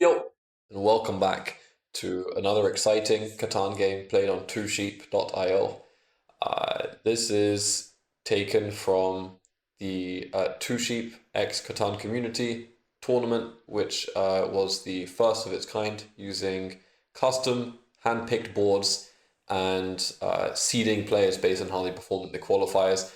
Yo, and welcome back to another exciting Catan game played on twosheep.io. This is taken from the Two Sheep X Catan community tournament, which was the first of its kind, using custom hand-picked boards and seeding players based on how they performed in the qualifiers.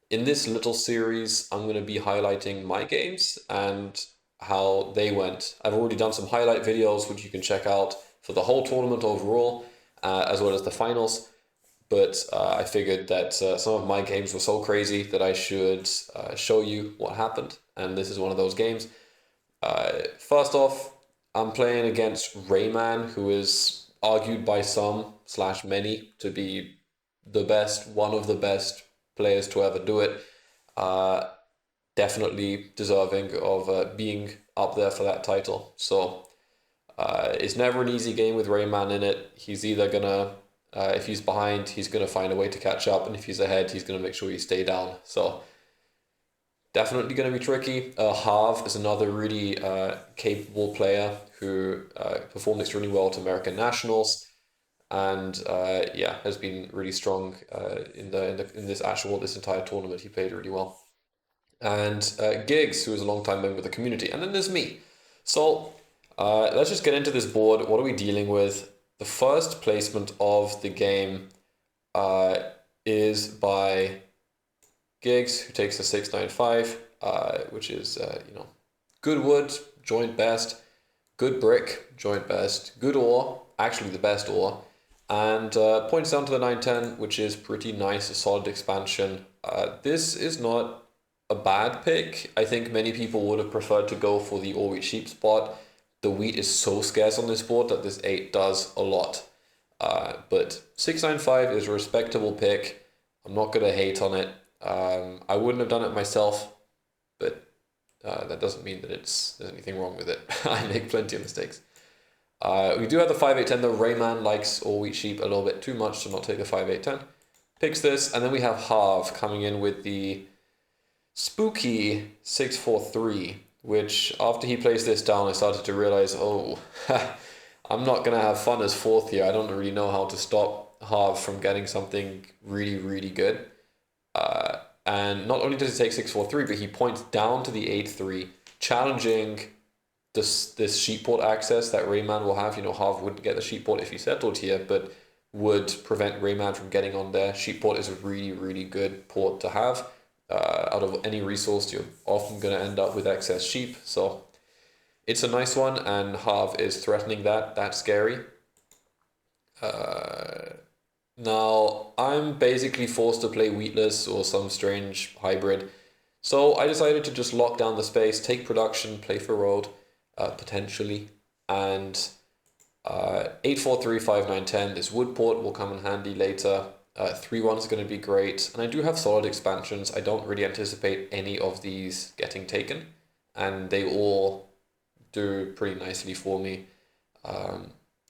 In this little series, I'm going to be highlighting my games and how they went. I've already done some highlight videos, which you can check out for the whole tournament overall, as well as the finals. But I figured that some of my games were so crazy that I should show you what happened. And this is one of those games. First off, I'm playing against Rayman, who is argued by some slash many to be the best, one of the best players to ever do it. Uh, Definitely deserving of being up there for that title. So it's never an easy game with Rayman in it. He's either gonna, if he's behind, he's gonna find a way to catch up, and if he's ahead, he's gonna make sure you stay down. So definitely gonna be tricky. Harv is another really capable player who performed extremely well at American Nationals, and yeah, has been really strong in this entire tournament. He played really well. And Gigs, who is a long time member of the community, and then there's me. So let's just get into this board. What are we dealing with? The first placement of the game uh, is by Gigs, who takes the 695, which is good wood, joint best, good brick, joint best, good ore, actually the best ore, and points down to the 910, which is pretty nice, a solid expansion. This is not a bad pick. I think many people would have preferred to go for the all wheat sheep spot. The wheat is so scarce on this board that this 8 does a lot. But 695 is a respectable pick. I'm not going to hate on it. I wouldn't have done it myself, but that doesn't mean that there's anything wrong with it. I make plenty of mistakes. We do have the 5810 though. Rayman likes all wheat sheep a little bit too much to not take the 5810. Picks this, and then we have Harv coming in with the spooky 643, which after he placed this down, I started to realize, oh, I'm not going to have fun as fourth here. I don't really know how to stop Harv from getting something really, really good. And not only does he take 643, but he points down to the 8-3, challenging this sheep port access that Rayman will have. Harv wouldn't get the sheep port if he settled here, but would prevent Rayman from getting on there. Sheep port is a really, really good port to have. Out of any resource, you're often going to end up with excess sheep. So it's a nice one, and Harv is threatening that. That's scary. Now, I'm basically forced to play wheatless or some strange hybrid. So I decided to just lock down the space, take production, play for road, potentially. And 8-4-3, 5-9-10, this wood port will come in handy later. 3-1 is going to be great. And I do have solid expansions. I don't really anticipate any of these getting taken. And they all do pretty nicely for me.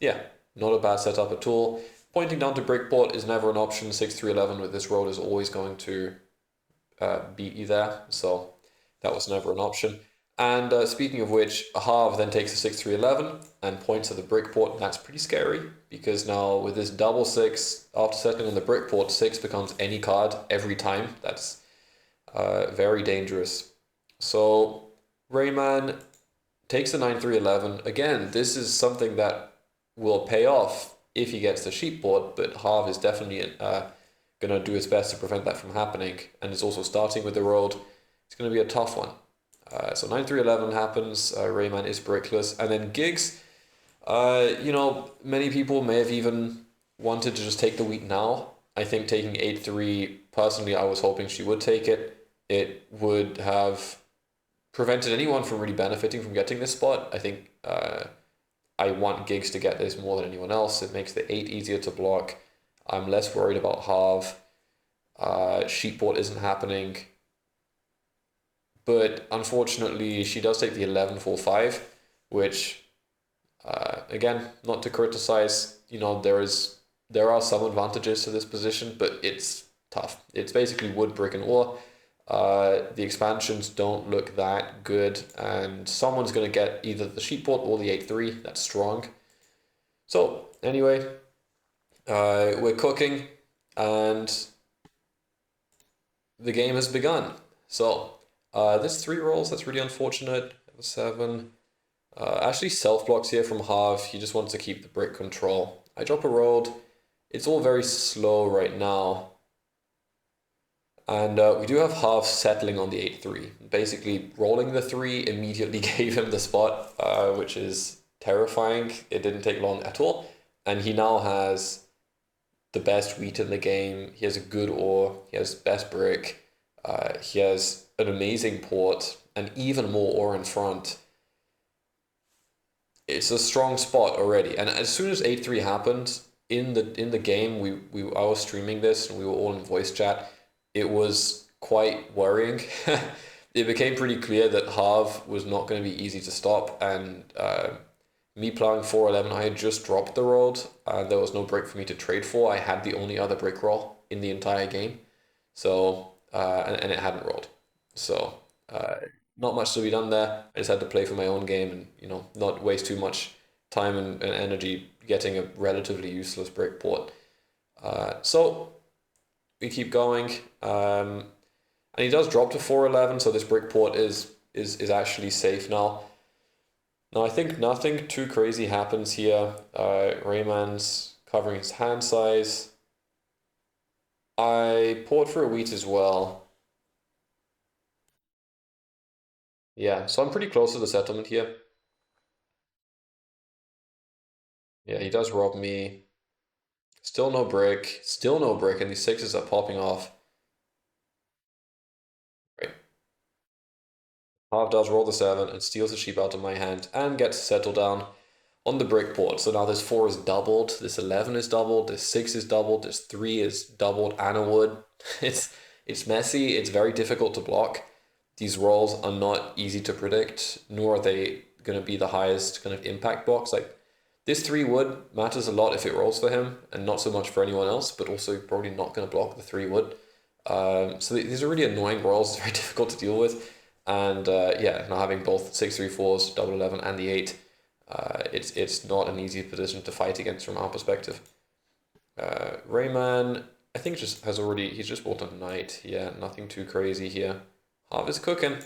Yeah, not a bad setup at all. Pointing down to Brickport is never an option. 6-3-11 with this road is always going to beat you there. So that was never an option. And speaking of which, Harv then takes a 6-3-11 and points at the Brickport. That's pretty scary because now with this double 6, after settling on the Brickport, 6 becomes any card every time. That's very dangerous. So Rayman takes the 9-3-11. Again, this is something that will pay off if he gets the sheep board, but Harv is definitely going to do his best to prevent that from happening, and is also starting with the road. It's going to be a tough one. So 9-3-11 happens, Rayman is brickless, and then Gigs, many people may have even wanted to just take the wheat now. I think taking 8-3, personally, I was hoping she would take it. It would have prevented anyone from really benefiting from getting this spot. I think I want Gigs to get this more than anyone else. It makes the 8 easier to block. I'm less worried about Harv. Sheepport isn't happening. But unfortunately, she does take the 11-4-5, which, again, not to criticize, there are some advantages to this position, but it's tough. It's basically wood, brick, and ore. The expansions don't look that good, and someone's going to get either the sheep port or the 8-3. That's strong. So, anyway, we're cooking, and the game has begun. So, this three rolls, that's really unfortunate. 7. Actually, self blocks here from Harv. He just wants to keep the brick control. I drop a road. It's all very slow right now. And we do have Harv settling on the 8-3. Basically, rolling the 3 immediately gave him the spot, which is terrifying. It didn't take long at all. And he now has the best wheat in the game. He has a good ore. He has best brick. He has an amazing port and even more ore in front. It's a strong spot already. And as soon as 8-3 happened in the game, I was streaming this and we were all in voice chat. It was quite worrying. It became pretty clear that Harv was not going to be easy to stop, and me playing 4-11, I had just dropped the road, and there was no brick for me to trade for. I had the only other brick roll in the entire game, so and it hadn't rolled, so not much to be done there. I just had to play for my own game and not waste too much time and energy getting a relatively useless brick port. So we keep going, and he does drop to 4-11, so this brick port is actually safe now. Now I think nothing too crazy happens here. Rayman's covering his hand size. I port for a wheat as well. Yeah, so I'm pretty close to the settlement here. Yeah, he does rob me. Still no brick, and these sixes are popping off. Right. Half does roll the 7 and steals the sheep out of my hand and gets settled down on the brick port. So now this 4 is doubled, this 11 is doubled, this 6 is doubled, this 3 is doubled and a wood. It's messy, it's very difficult to block. These rolls are not easy to predict, nor are they going to be the highest kind of impact blocks. Like this 3 wood matters a lot if it rolls for him, and not so much for anyone else, but also probably not going to block the 3 wood. So these are really annoying rolls, it's very difficult to deal with. And yeah, now having both 6-3-4s, double 11, and the 8, it's not an easy position to fight against from our perspective. Rayman, I think he's just bought a knight. Yeah, nothing too crazy here. Harvest cooking,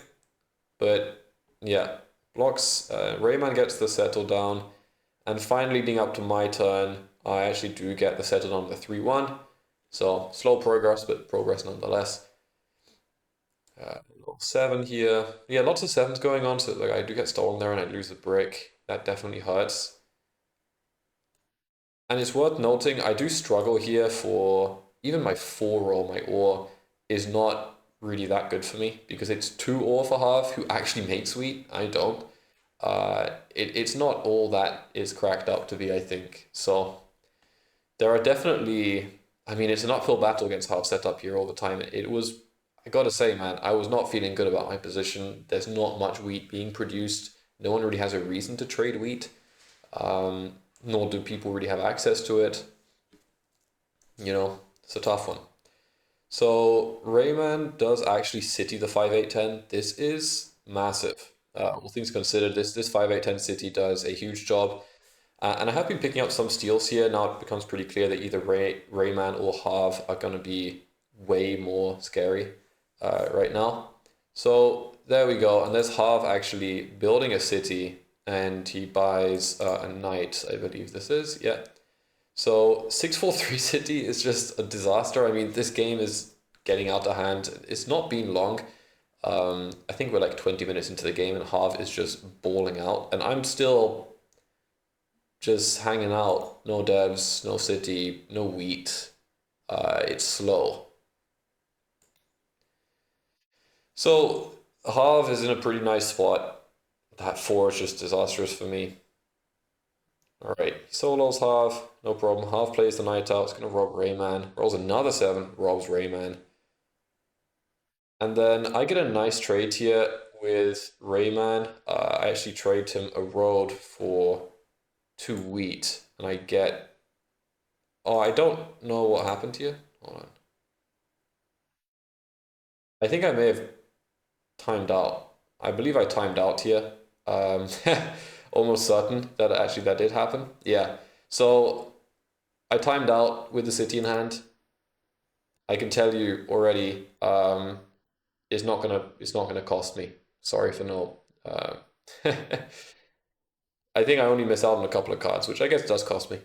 but yeah, blocks. Rayman gets the settle down, and finally leading up to my turn, I actually do get the settle down with a 3-1. So slow progress, but progress nonetheless. 7 here. Yeah, lots of 7s going on, so like I do get stolen there and I lose the brick. That definitely hurts. And it's worth noting, I do struggle here for even my 4 roll, my ore is not really that good for me because it's 2 ore for half who actually makes wheat. I don't. It's not all that is cracked up to be, I think. So there are definitely, I mean, it's an uphill battle against half setup here all the time. It was, I gotta say, man, I was not feeling good about my position. There's not much wheat being produced. No one really has a reason to trade wheat. Nor do people really have access to it. It's a tough one. So Rayman does actually city the 5-8-10. This is massive. All things considered, this 5-8-10 city does a huge job. And I have been picking up some steals here. Now it becomes pretty clear that either Rayman or Harv are going to be way more scary right now. So there we go. And there's Harv actually building a city, and he buys a knight, I believe this is. Yeah. So 6-4-3 city is just a disaster. I mean, this game is getting out of hand. It's not been long. I think we're like 20 minutes into the game and Harv is just balling out. And I'm still just hanging out. No devs, no city, no wheat. It's slow. So Harv is in a pretty nice spot. That 4 is just disastrous for me. Alright, solos Harv, no problem. Harv plays the knight out, it's gonna rob Rayman. Rolls another 7, robs Rayman. And then I get a nice trade here with Rayman. I actually trade him a road for 2 wheat, and I get. Oh, I don't know what happened here. Hold on. I think I may have timed out. I believe I timed out here. Um, almost certain that actually that did happen. Yeah. So I timed out with the city in hand. I can tell you already, it's not gonna cost me. Sorry for no. I think I only miss out on a couple of cards, which I guess does cost me.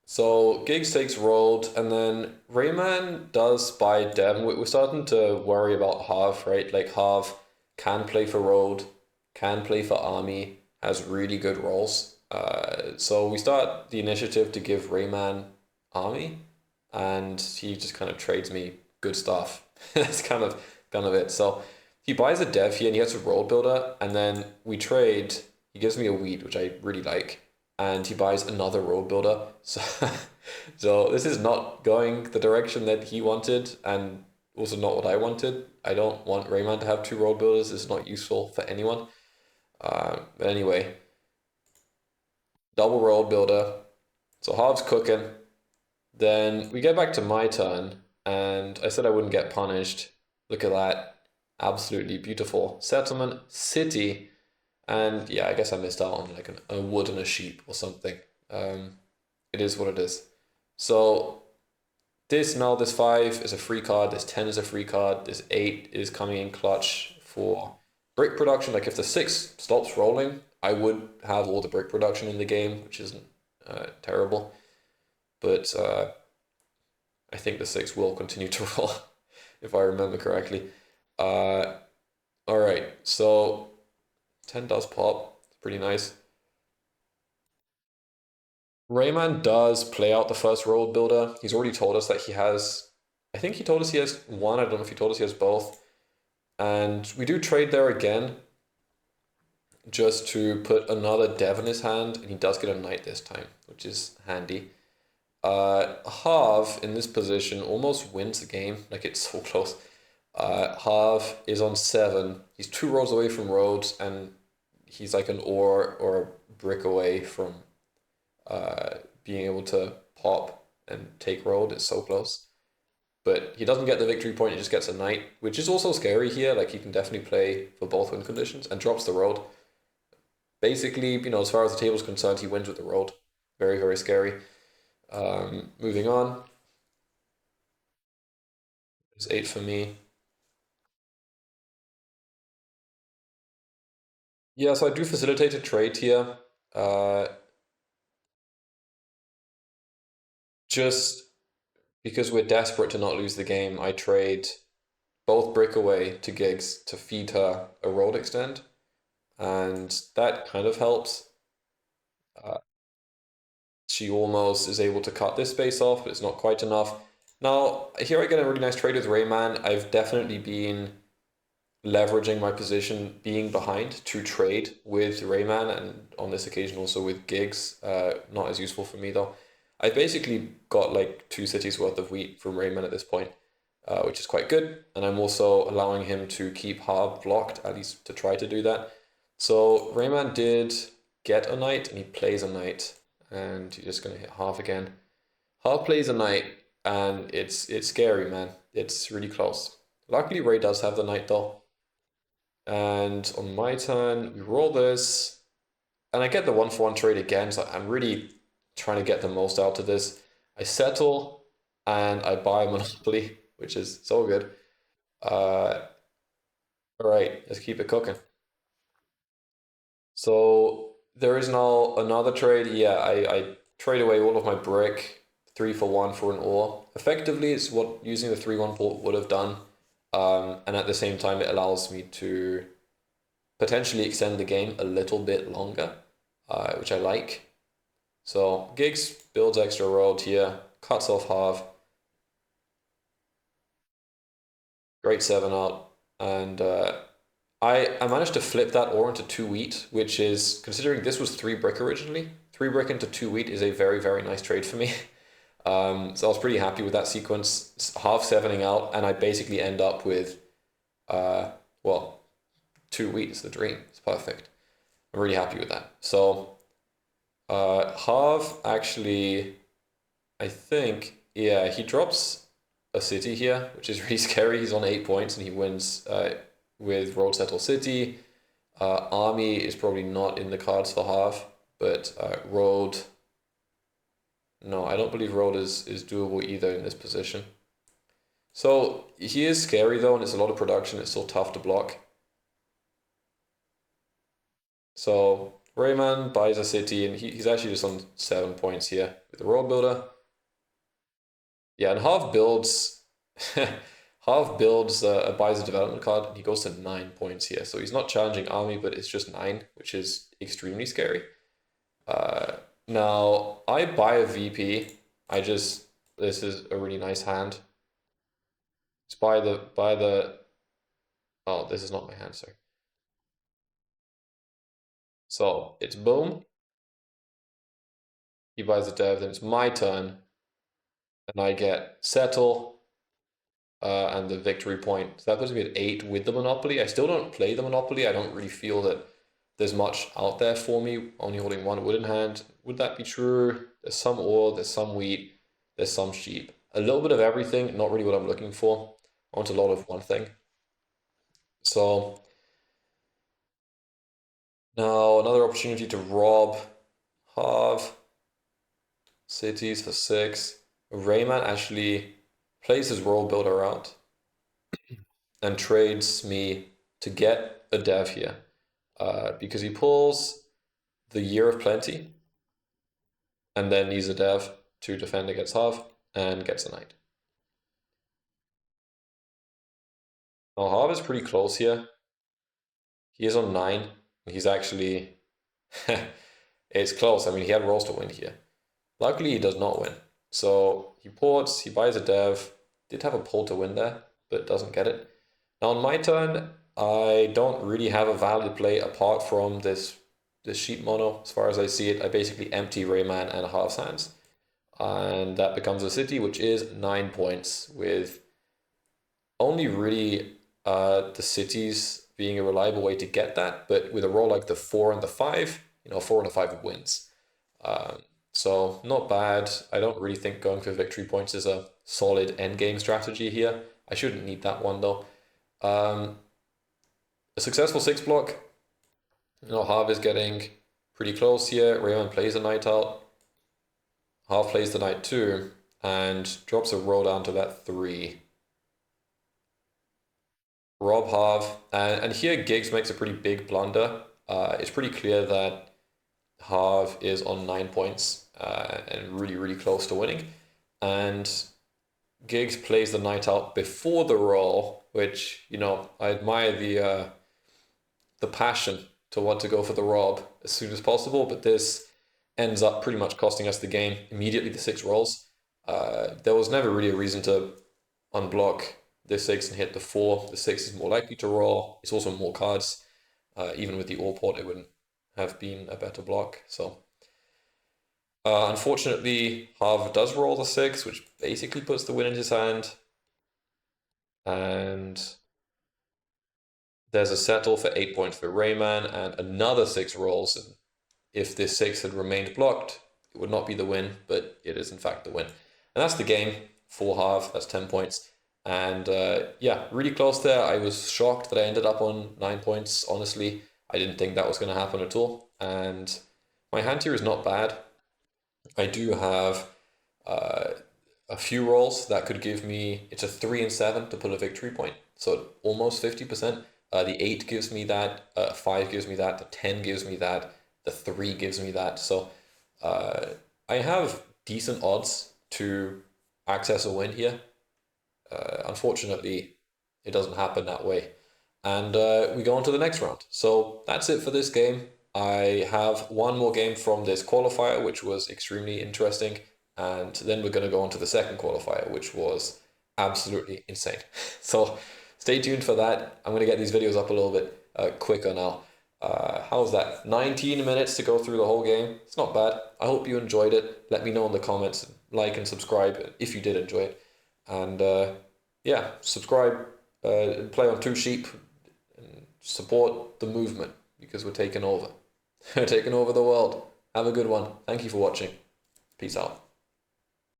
So Giggs takes rolled, and then Rayman does buy Devon. We're starting to worry about Harv, right? Like Harv can play for road, can play for army, has really good rolls. So we start the initiative to give Rayman army, and he just kind of trades me good stuff. That's kind of it. So he buys a dev here, and he gets a road builder, and then we trade. He gives me a weed, which I really like, and he buys another road builder. So, so this is not going the direction that he wanted, and also not what I wanted. I don't want Rayman to have two road builders. It's not useful for anyone. But anyway, double road builder. So Harv's cooking. Then we get back to my turn, and I said I wouldn't get punished. Look at that. Absolutely beautiful settlement, city, and yeah, I guess I missed out on like a wood and a sheep or something. It is what it is. So this 5 is a free card, this 10 is a free card, this 8 is coming in clutch for brick production. Like if the 6 stops rolling, I would have all the brick production in the game, which isn't terrible. But I think the 6 will continue to roll, if I remember correctly. Uh, all right, so 10 does pop. It's pretty nice. Rayman does play out the first road builder. He's already told us that he has, I think he told us he has one. I don't know if he told us he has both. And we do trade there again just to put another dev in his hand. And he does get a knight this time, which is handy. Harv in this position almost wins the game. Like it's so close. Harv is on 7. He's 2 rolls away from roads, and he's like an ore or a brick away from being able to pop and take road. It's so close. But he doesn't get the victory point, he just gets a knight, which is also scary here. Like he can definitely play for both win conditions and drops the road. Basically, as far as the table is concerned, he wins with the road. Very, very scary. Moving on. It's 8 for me. Yeah, so I do facilitate a trade here. Uh, just because we're desperate to not lose the game, I trade both Breakaway to Gigs to feed her a road extend, and that kind of helps. Uh, she almost is able to cut this space off, but it's not quite enough. Now, here I get a really nice trade with Rayman. I've definitely been leveraging my position being behind to trade with Rayman, and on this occasion also with Gigs. Not as useful for me though. I basically got like 2 cities worth of wheat from Rayman at this point, which is quite good. And I'm also allowing him to keep Harb blocked, at least to try to do that. So Rayman did get a knight, and he plays a knight, and you're just gonna hit half again. Harb plays a knight, and it's scary, man. It's really close. Luckily, Ray does have the knight though. And on my turn, we roll this, and I get the 1-for-1 trade again, so I'm really trying to get the most out of this. I settle, and I buy Monopoly, which is so good. All right, let's keep it cooking. So there is now another trade. Yeah, I trade away all of my brick, 3-for-1 for an ore. Effectively, it's what using the 3-1 bolt would have done. And at the same time, it allows me to potentially extend the game a little bit longer, which I like. So Gigs builds extra road here, cuts off half, great 7 out, and I managed to flip that ore into 2 wheat, which is, considering this was 3 brick originally, 3 brick into 2 wheat is a very, very nice trade for me. So I was pretty happy with that sequence, half 7ing out, and I basically end up with, well, 2 wheat is the dream. It's perfect. I'm really happy with that. So Harv actually, I think, yeah, he drops a city here, which is really scary. He's on 8 points and he wins with Road Settle City. Army is probably not in the cards for half, but Road. No, I don't believe Road is doable either in this position. So he is scary though, and it's a lot of production. It's still tough to block. So Rayman buys a city, and he's actually just on 7 points here with the Road Builder. Yeah, and half builds, buys a development card, and he goes to 9 points here. So he's not challenging army, but it's just 9, which is extremely scary. Now I buy a VP. This is a really nice hand. It's by the. Oh, this is not my hand, sorry. So it's boom. He buys a dev, then it's my turn, and I get settle. And the victory point. So that puts me at 8 with the Monopoly. I still don't play the Monopoly. I don't really feel that there's much out there for me, only holding one wood in hand. Would that be true? There's some ore, there's some wheat, there's some sheep. A little bit of everything, not really what I'm looking for. I want a lot of one thing. So now another opportunity to rob half cities for 6. Rayman actually plays his Roll Builder out and trades me to get a dev here. Because he pulls the Year of Plenty and then needs a dev to defend against half and gets a knight. Now half is pretty close here. He is on 9. He's actually it's close. I mean, he had rolls to win here. Luckily, he does not win. So he ports, he buys a dev. Did have a pull to win there, but doesn't get it. Now on my turn, I don't really have a valid play apart from this sheep mono. As far as I see it, I basically empty Rayman and half hands. And that becomes a city, which is 9 points, with only really the cities being a reliable way to get that. But with a roll like the 4 and the 5, 4 and a 5 wins. So not bad. I don't really think going for victory points is a solid endgame strategy here. I shouldn't need that one though. A successful 6 block. Half is getting pretty close here. Rayman plays a knight out. Half plays the knight too, and drops a roll down to that 3. Rob half, and here Giggs makes a pretty big blunder. It's pretty clear that half is on 9 points and really, really close to winning. And Giggs plays the knight out before the roll, which, I admire the passion to want to go for the rob as soon as possible, but this ends up pretty much costing us the game immediately, the 6 rolls. There was never really a reason to unblock the 6 and hit the 4. The 6 is more likely to roll. It's also more cards. Even with the ore port, it wouldn't have been a better block. So unfortunately, Harv does roll the 6, which basically puts the win in his hand. And there's a settle for 8 points for Rayman, and another 6 rolls. And if this 6 had remained blocked, it would not be the win, but it is in fact the win. And that's the game for Harv. That's 10 points. And yeah, really close there. I was shocked that I ended up on 9 points, honestly. I didn't think that was going to happen at all. And my hand here is not bad. I do have a few rolls that could give me, it's a 3 and 7 to pull a victory point. So almost 50%. The 8 gives me that, 5 gives me that, the 10 gives me that, the 3 gives me that. So I have decent odds to access a win here. Unfortunately, it doesn't happen that way. And we go on to the next round. So that's it for this game. I have one more game from this qualifier, which was extremely interesting. And then we're going to go on to the second qualifier, which was absolutely insane. So stay tuned for that. I'm going to get these videos up a little bit quicker now. How's that? 19 minutes to go through the whole game. It's not bad. I hope you enjoyed it. Let me know in the comments. Like and subscribe if you did enjoy it. And yeah, subscribe, play on Two Sheep, and support the movement because we're taking over. We're taking over the world. Have a good one. Thank you for watching. Peace out.